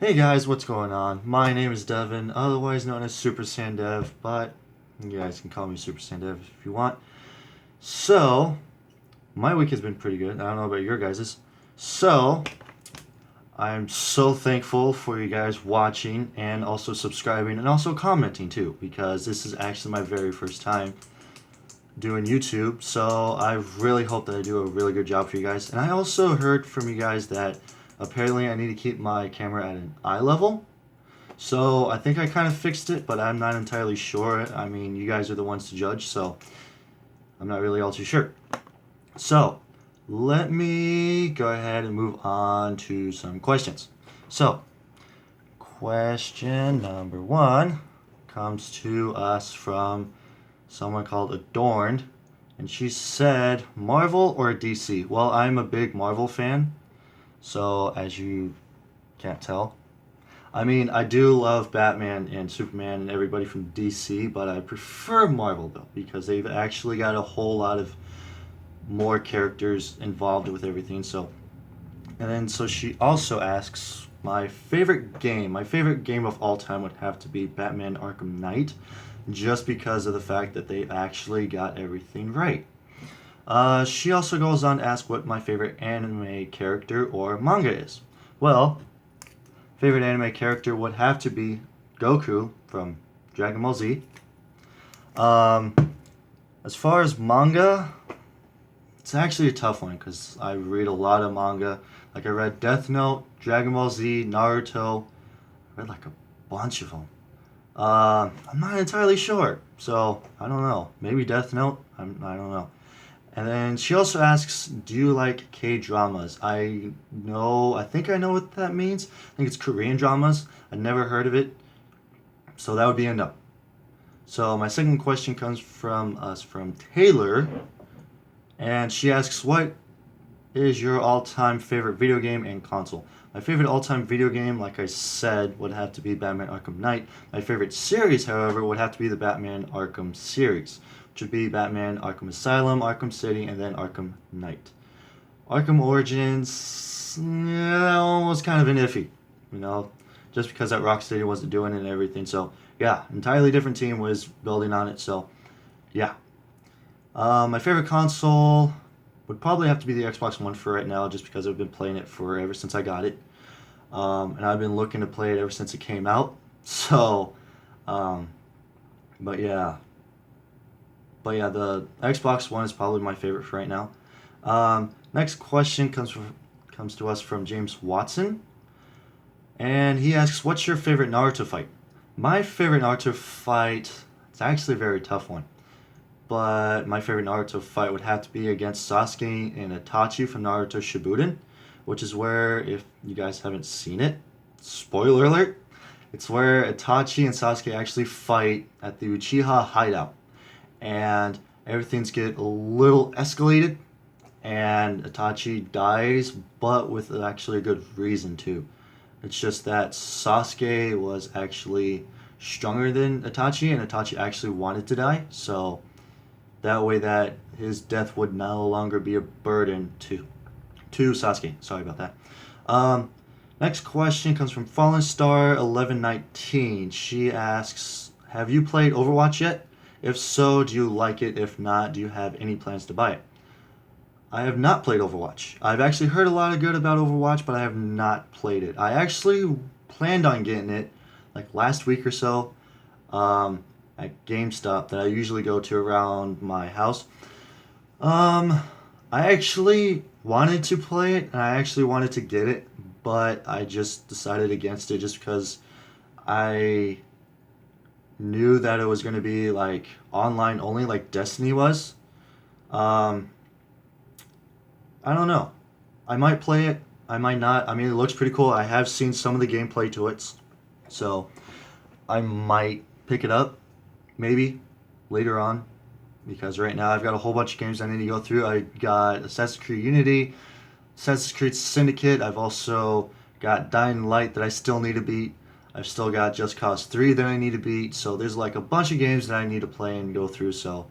Hey guys, what's going on? My name is Devin, otherwise known as Super Sandev, but you guys can call me Super Sandev if you want. So, my week has been pretty good. I don't know about your guys's. So, I'm so thankful for you guys watching and also subscribing and also commenting too, because this is actually my very first time doing YouTube. So, I really hope that I do a really good job for you guys. And I also heard from you guys that apparently I need to keep my camera at an eye level. So I think I kind of fixed it, but I'm not entirely sure. I mean, you guys are the ones to judge, so I'm not really all too sure. So let me go ahead and move on to some questions. So, question number one comes to us from someone called Adorned, and she said, Marvel or DC? Well, I'm a big Marvel fan, so as you can't tell, I mean, I do love Batman and Superman and everybody from DC, but I prefer Marvel though because they've actually got a whole lot of more characters involved with everything. So, and then so she also asks my favorite game. My favorite game of all time would have to be Batman Arkham Knight, just because of the fact that they actually got everything right. She also goes on to ask what my favorite anime character or manga is. Well, favorite anime character would have to be Goku from Dragon Ball Z. Um, as far as manga, it's actually a tough one because I read a lot of manga. Like I read Death Note, Dragon Ball Z, Naruto. I read like a bunch of them. I'm not entirely sure, so I don't know. Maybe Death Note. I don't know. And then she also asks, "Do you like K dramas?" I know. I think I know what that means. I think it's Korean dramas. I never heard of it, so that would be a no. So my second question comes from Taylor, and she asks, "What is your all-time favorite video game and console?" My favorite all-time video game, like I said, would have to be Batman Arkham Knight. My favorite series, however, would have to be the Batman Arkham series, which would be Batman Arkham Asylum, Arkham City, and then Arkham Knight. Arkham Origins, yeah, was kind of an iffy, you know, just because that Rocksteady wasn't doing it and everything. So yeah, entirely different team was building on it. So yeah, my favorite console would probably have to be the Xbox One for right now, just because I've been playing it for ever since I got it, and I've been looking to play it ever since it came out. So, um, but yeah, the Xbox One is probably my favorite for right now. Next question comes to us from James Watson, and he asks, "What's your favorite Naruto fight?" My favorite Naruto fight, it's actually a very tough one, but my favorite Naruto fight would have to be against Sasuke and Itachi from Naruto Shippuden, which is where, if you guys haven't seen it, spoiler alert, it's where Itachi and Sasuke actually fight at the Uchiha hideout, and everything's get a little escalated, and Itachi dies, but with actually a good reason too. It's just that Sasuke was actually stronger than Itachi, and Itachi actually wanted to die, so that way that his death would no longer be a burden to Sasuke. Sorry about that. Um, Next question comes from Fallen Star 1119. She asks, "Have you played Overwatch yet? If so, do you like it? If not, do you have any plans to buy it?" I have not played Overwatch. I've actually heard a lot of good about Overwatch, but I have not played it. I actually planned on getting it like last week or so, um, at GameStop that I usually go to around my house. Um, I actually wanted to play it and I actually wanted to get it, but I just decided against it just because I knew that it was going to be like online only, like Destiny was. Um, I don't know. I might play it. I might not. I mean, it looks pretty cool. I have seen some of the gameplay to it, so I might pick it up maybe later on, because right now I've got a whole bunch of games I need to go through. I got Assassin's Creed Unity, Assassin's Creed Syndicate. I've also got Dying Light that I still need to beat. I've still got Just Cause 3 that I need to beat. So there's like a bunch of games that I need to play and go through. So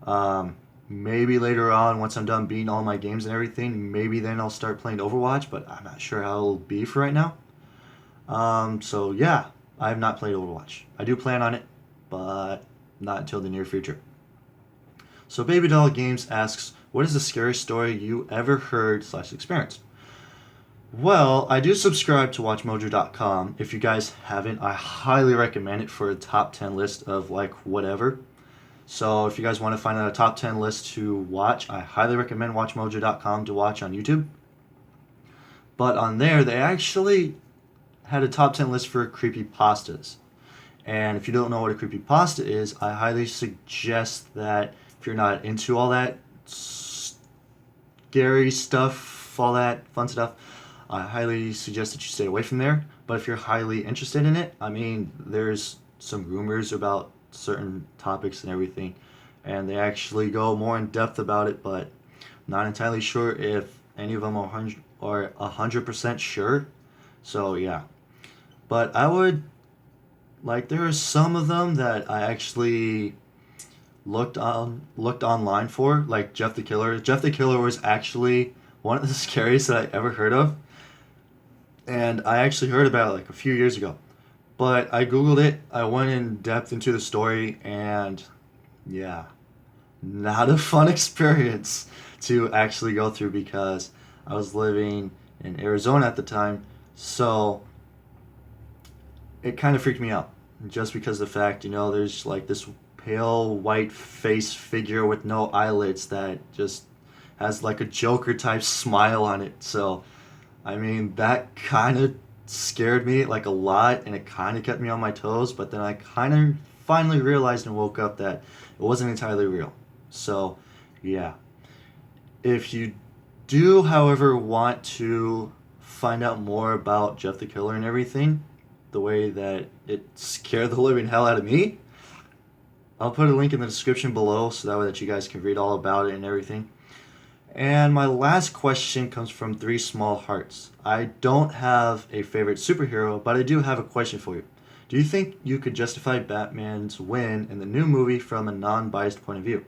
um, maybe later on, once I'm done beating all my games and everything, maybe then I'll start playing Overwatch, but I'm not sure how it'll be for right now. So yeah, I have not played Overwatch. I do plan on it, but not until the near future. So Baby Doll Games asks, what is the scariest story you ever heard slash experienced? Well, I do subscribe to WatchMojo.com. If you guys haven't, I highly recommend it for a top 10 list of like whatever. So if you guys want to find out a top 10 list to watch, I highly recommend WatchMojo.com to watch on YouTube. But on there, they actually had a top 10 list for creepypastas. And if you don't know what a creepypasta is, I highly suggest that if you're not into all that scary stuff, all that fun stuff, I highly suggest that you stay away from there. But if you're highly interested in it, I mean, there's some rumors about certain topics and everything, and they actually go more in depth about it, but I'm not entirely sure if any of them are 100% sure. So yeah. But I would like there are some of them that I actually looked online for, like Jeff the Killer. Jeff the Killer was actually one of the scariest that I ever heard of, and I actually heard about it like a few years ago. But I googled it. I went in depth into the story, and yeah, not a fun experience to actually go through because I was living in Arizona at the time, so it kind of freaked me out just because of the fact, there's like this pale white face figure with no eyelids that just has like a Joker type smile on it. So, I mean, that kind of scared me like a lot and it kind of kept me on my toes, but then I kind of finally realized and woke up that it wasn't entirely real. So, yeah. If you do, however, want to find out more about Jeff the Killer and everything, the way that it scared the living hell out of me, I'll put a link in the description below so that way that you guys can read all about it and everything. And my last question comes from Three Small Hearts. I don't have a favorite superhero, but I do have a question for you. Do you think you could justify Batman's win in the new movie from a non-biased point of view?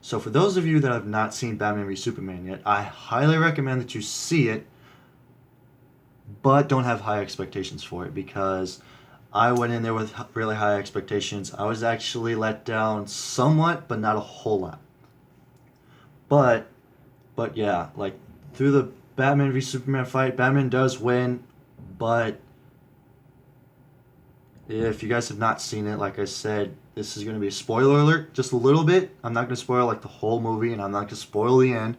So for those of you that have not seen Batman v Superman yet, I highly recommend that you see it, but don't have high expectations for it because I went in there with really high expectations. I was actually let down somewhat, but not a whole lot. But yeah, like through the Batman v Superman fight, Batman does win, but if you guys have not seen it, like I said, this is going to be a spoiler alert, just a little bit. I'm not going to spoil like the whole movie, and I'm not going to spoil the end.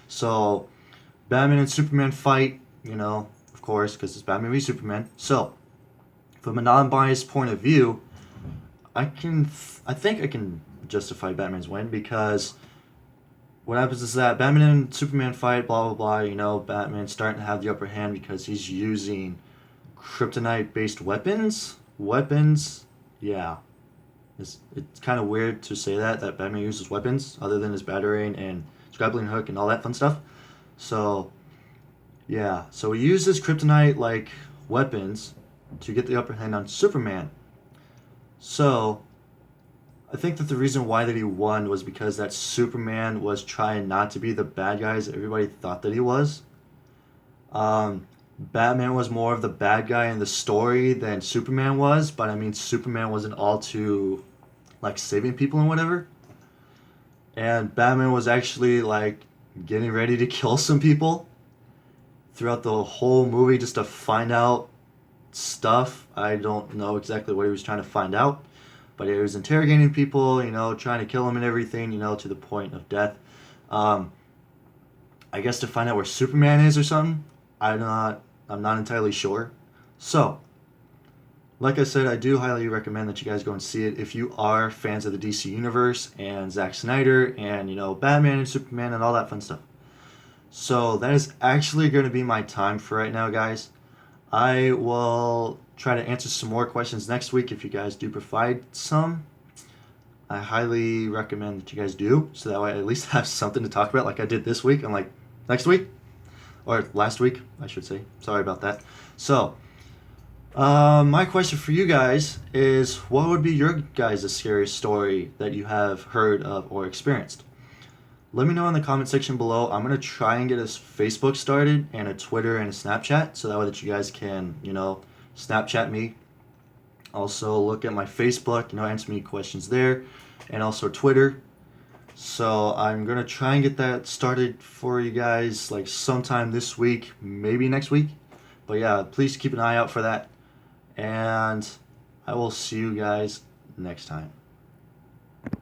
So, Batman and Superman fight, of course, because it's Batman v Superman. So, from a non-biased point of view, I think I can justify Batman's win because what happens is that Batman and Superman fight, blah blah blah. Batman's starting to have the upper hand because he's using kryptonite-based weapons. Yeah. It's kind of weird to say that Batman uses weapons other than his batarang and his grappling hook and all that fun stuff. So, yeah. So he uses kryptonite-like weapons to get the upper hand on Superman. So, I think that the reason why that he won was because that Superman was trying not to be the bad guys everybody thought that he was. Batman was more of the bad guy in the story than Superman was, but I mean Superman wasn't all too like saving people and whatever. And Batman was actually like getting ready to kill some people throughout the whole movie just to find out stuff. I don't know exactly what he was trying to find out, but he was interrogating people, trying to kill them and everything, to the point of death. I guess to find out where Superman is or something. I'm not entirely sure. So, like I said, I do highly recommend that you guys go and see it if you are fans of the DC Universe and Zack Snyder and, Batman and Superman and all that fun stuff. So, that is actually going to be my time for right now, guys. I will try to answer some more questions next week if you guys do provide some. I highly recommend that you guys do, so that way I at least have something to talk about like I did this week and like next week. Or last week, I should say. Sorry about that. So, my question for you guys is, what would be your guys' scariest story that you have heard of or experienced? Let me know in the comment section below. I'm going to try and get a Facebook started and a Twitter and a Snapchat so that way that you guys can, Snapchat me. Also look at my Facebook, answer me questions there, and also Twitter. So I'm gonna try and get that started for you guys like sometime this week, maybe next week. But yeah, please keep an eye out for that. And I will see you guys next time.